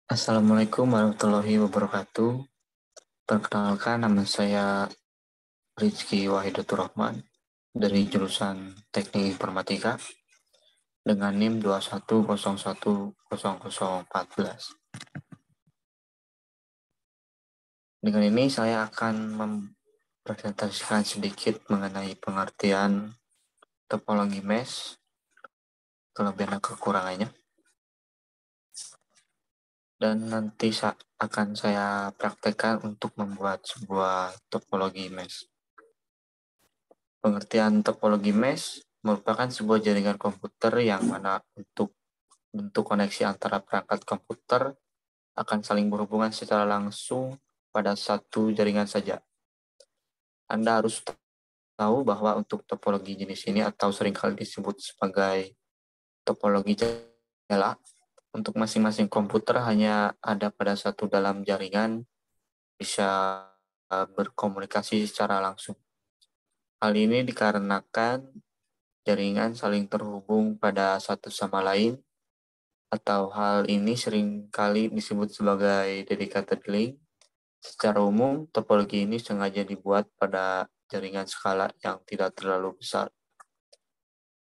Assalamualaikum warahmatullahi wabarakatuh. Perkenalkan, nama saya Rizky Wahidatur Rahman dari jurusan Teknik Informatika dengan NIM 21010014. Dengan ini saya akan mempresentasikan sedikit mengenai pengertian topologi mesh, kelebihan dan kekurangannya. Dan nanti akan saya praktekkan untuk membuat sebuah topologi mesh. Pengertian topologi mesh merupakan sebuah jaringan komputer yang mana untuk bentuk koneksi antara perangkat komputer akan saling berhubungan secara langsung pada satu jaringan saja. Anda harus tahu bahwa untuk topologi jenis ini atau seringkali disebut sebagai topologi jala, untuk masing-masing komputer hanya ada pada satu dalam jaringan bisa berkomunikasi secara langsung. Hal ini dikarenakan jaringan saling terhubung pada satu sama lain, atau hal ini seringkali disebut sebagai dedicated link. Secara umum, topologi ini sengaja dibuat pada jaringan skala yang tidak terlalu besar,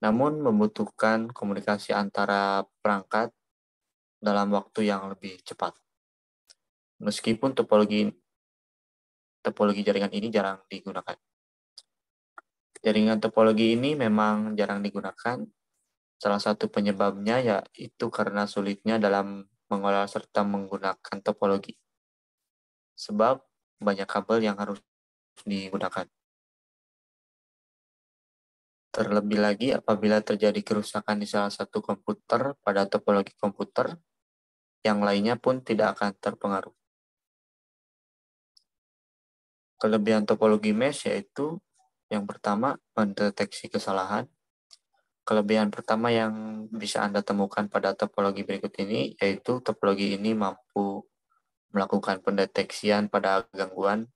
namun membutuhkan komunikasi antara perangkat dalam waktu yang lebih cepat. Meskipun topologi jaringan ini jarang digunakan. Jaringan topologi ini memang jarang digunakan. Salah satu penyebabnya yaitu karena sulitnya dalam mengolah serta menggunakan topologi. Sebab banyak kabel yang harus digunakan. Terlebih lagi apabila terjadi kerusakan di salah satu komputer pada topologi komputer, yang lainnya pun tidak akan terpengaruh. Kelebihan topologi mesh yaitu yang pertama, mendeteksi kesalahan. Kelebihan pertama yang bisa Anda temukan pada topologi berikut ini yaitu topologi ini mampu melakukan pendeteksian pada gangguan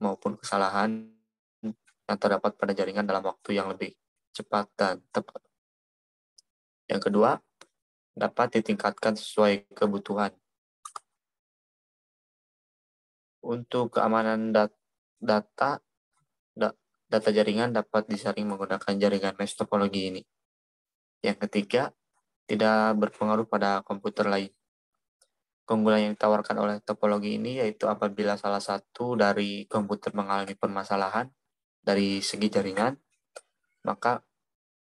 maupun kesalahan yang terdapat pada jaringan dalam waktu yang lebih cepat dan tepat. Yang kedua, dapat ditingkatkan sesuai kebutuhan. Untuk keamanan data jaringan dapat disaring menggunakan jaringan mesh topologi ini. Yang ketiga, tidak berpengaruh pada komputer lain. Keunggulan yang ditawarkan oleh topologi ini yaitu apabila salah satu dari komputer mengalami permasalahan dari segi jaringan, maka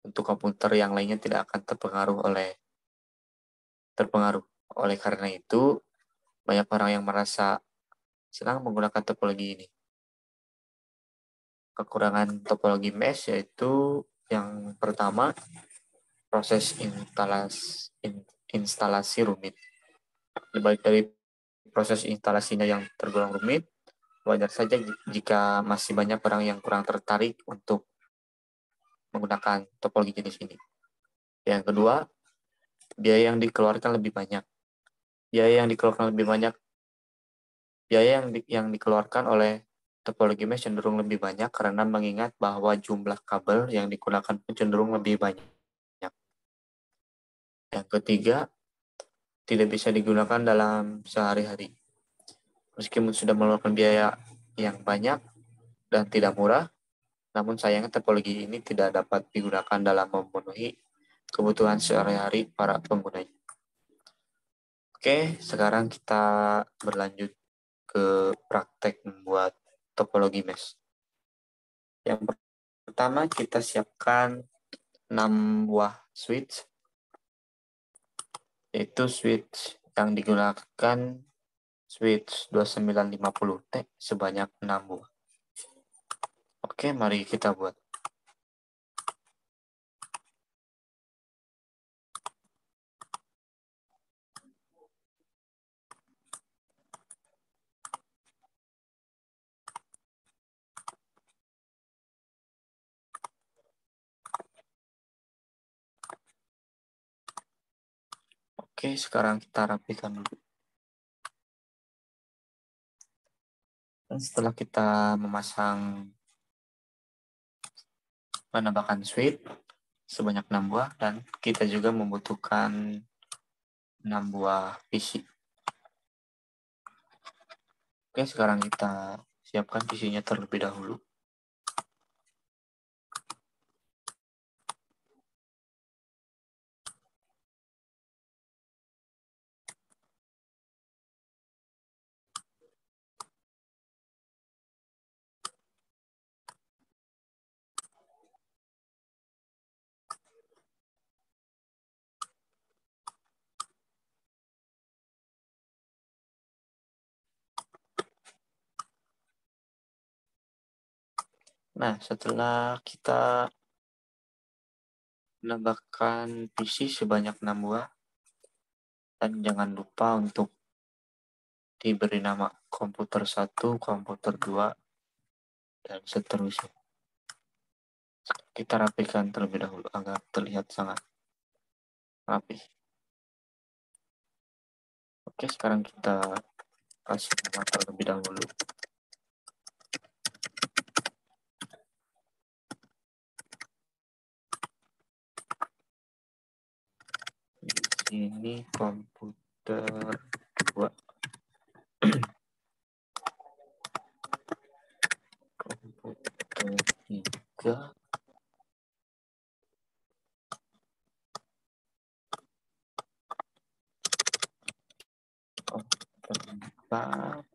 untuk komputer yang lainnya tidak akan terpengaruh. Oleh karena itu, banyak orang yang merasa senang menggunakan topologi ini. Kekurangan topologi mesh yaitu yang pertama, proses instalasi rumit. Dibalik dari proses instalasinya yang tergolong rumit, wajar saja jika masih banyak orang yang kurang tertarik untuk menggunakan topologi jenis ini. Yang kedua, biaya yang dikeluarkan lebih banyak. Biaya yang dikeluarkan oleh topologi mesh cenderung lebih banyak karena mengingat bahwa jumlah kabel yang digunakan pun cenderung lebih banyak. Yang ketiga, tidak bisa digunakan dalam sehari-hari. Meskipun sudah mengeluarkan biaya yang banyak dan tidak murah, namun sayangnya topologi ini tidak dapat digunakan dalam memenuhi kebutuhan sehari-hari para pengguna. Oke, sekarang kita berlanjut ke praktek membuat topologi mesh. Yang pertama, kita siapkan 6 buah switch, yaitu switch yang digunakan switch 2950T sebanyak 6 buah. Oke, mari kita buat. Oke, sekarang kita rapikan dulu. Dan setelah kita menambahkan switch sebanyak 6 buah, dan kita juga membutuhkan 6 buah PC. Oke, sekarang kita siapkan PC-nya terlebih dahulu. Nah, setelah kita menambahkan PC sebanyak 6 buah, dan jangan lupa untuk diberi nama komputer 1, komputer 2, dan seterusnya. Kita rapikan terlebih dahulu agar terlihat sangat rapi. Oke, sekarang kita kasih nama terlebih dahulu. Di sini komputer 2, komputer 3, komputer 4,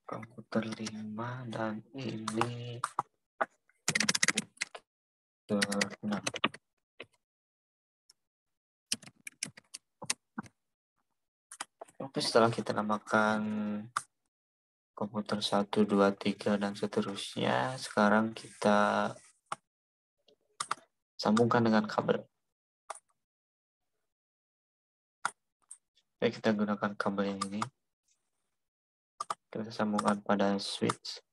komputer 5, dan ini komputer 6. Oke, setelah kita namakan komputer 1, 2, 3, dan seterusnya, sekarang kita sambungkan dengan kabel. Oke, kita gunakan kabel yang ini. Kita sambungkan pada switch.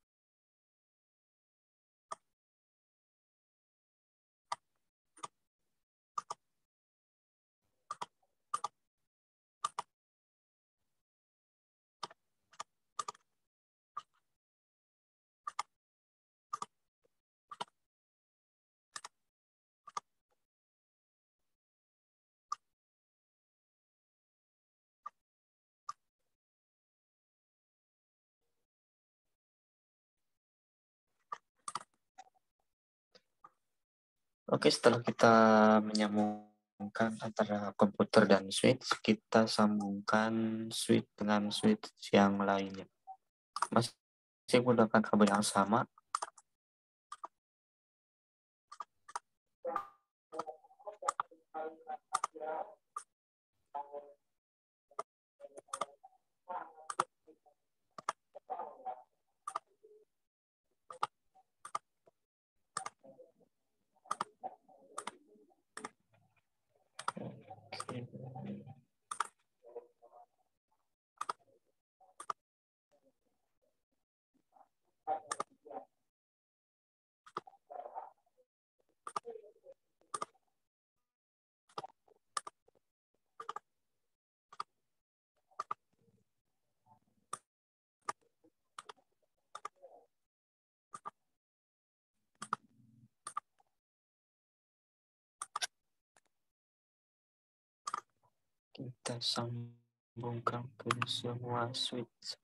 Oke, setelah kita menyambungkan antara komputer dan switch, kita sambungkan switch dengan switch yang lainnya. Masih menggunakan kabel yang sama. Kita sambungkan ke semua switch.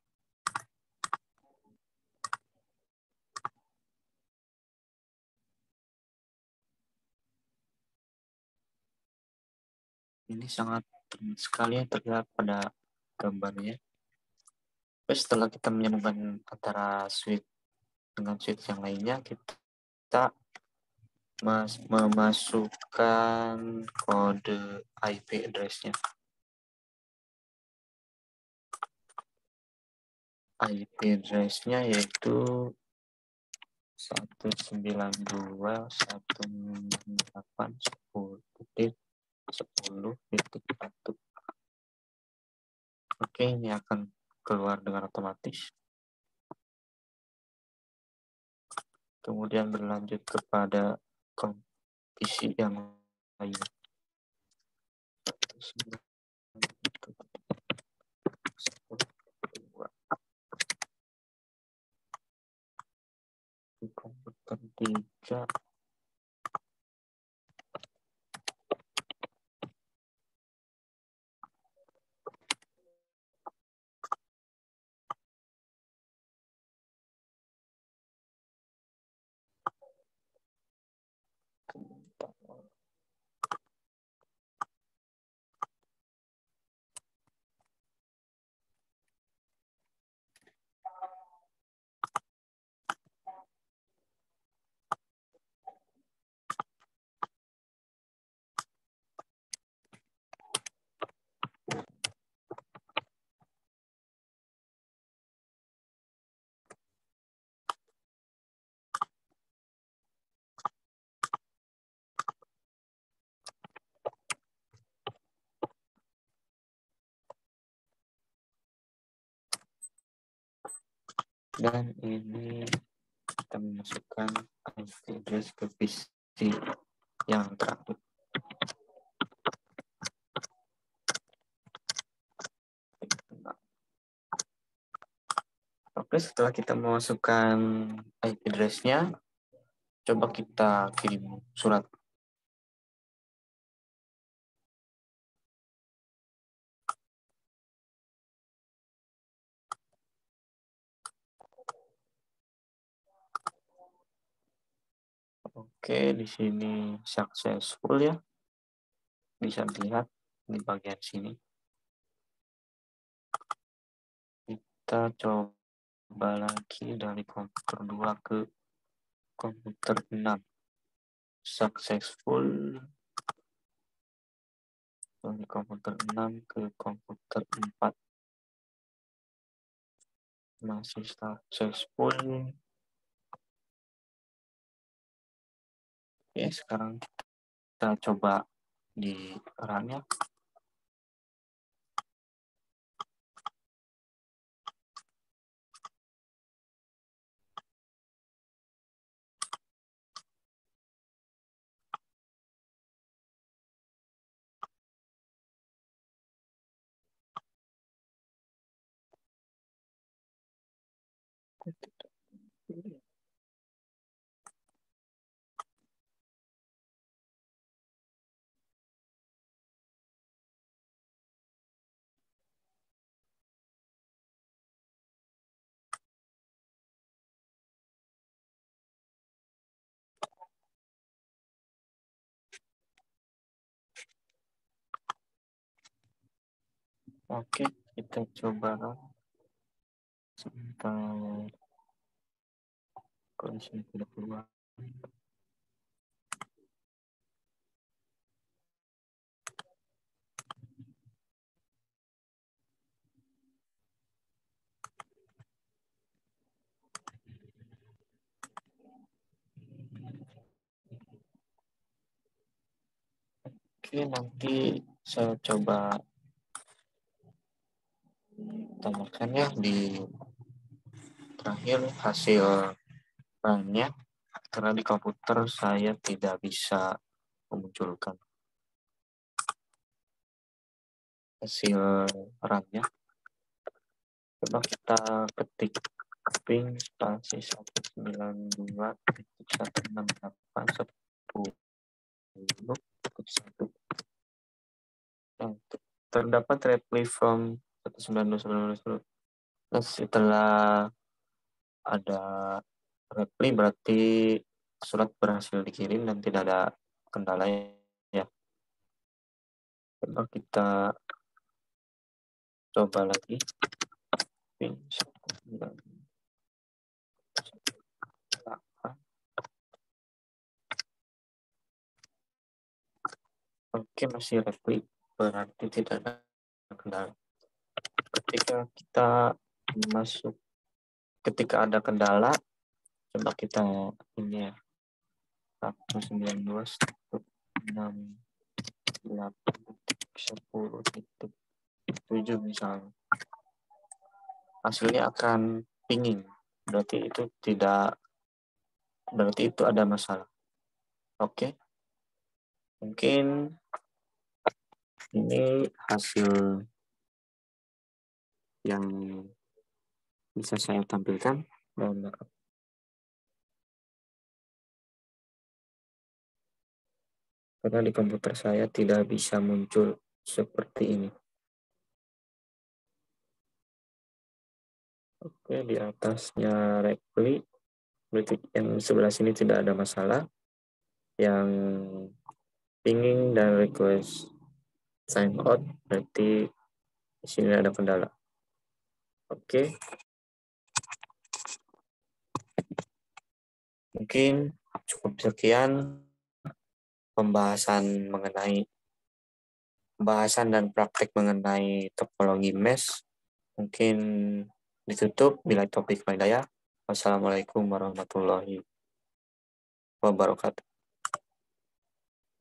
Ini sangat sekali terlihat pada gambarnya. Setelah kita menyambungkan antara switch dengan switch yang lainnya, kita memasukkan kode IP address-nya. IP address-nya yaitu 192.168.10.10.1. Oke, ini akan keluar dengan otomatis. Kemudian berlanjut kepada PC yang lain. Komputer 3. Dan ini kita memasukkan IP address ke PC yang terakhir. Oke, setelah kita memasukkan IP address-nya, coba kita kirim surat. Oke, di sini successful ya. Bisa dilihat di bagian sini. Kita coba lagi dari komputer 2 ke komputer 6. Successful. Dari komputer 6 ke komputer 4. Masih successful. Oke, sekarang kita coba di RAM-nya. Oke, kita coba sebentar. Kondisi tidak keluar. Oke, nanti saya coba tambahkan ya di terakhir hasil RAM-nya, karena di komputer saya tidak bisa memunculkan hasil RAM-nya. Coba kita ketik ping spasi 192.168.10.1. Nah, terdapat reply from 192.168. Nah, setelah ada reply berarti surat berhasil dikirim dan tidak ada kendala ya. Coba kita coba lagi. Ping 192.168. Oke, masih reply, berarti tidak ada kendala. Ketika kita ketika ada kendala, coba kita ini ya, 192.168.10.7 misalnya. Hasilnya akan pinging, berarti itu ada masalah. Oke, mungkin ini hasil yang bisa saya tampilkan. Mohon maaf. karena di komputer saya tidak bisa muncul seperti ini. Oke, di atasnya Repli, berarti yang sebelah sini tidak ada masalah. Yang pingin dan request sign out, berarti di sini ada kendala. Oke, mungkin cukup sekian pembahasan dan praktek mengenai topologi mesh. Mungkin ditutup bila topik Hidayah. Wassalamualaikum warahmatullahi wabarakatuh.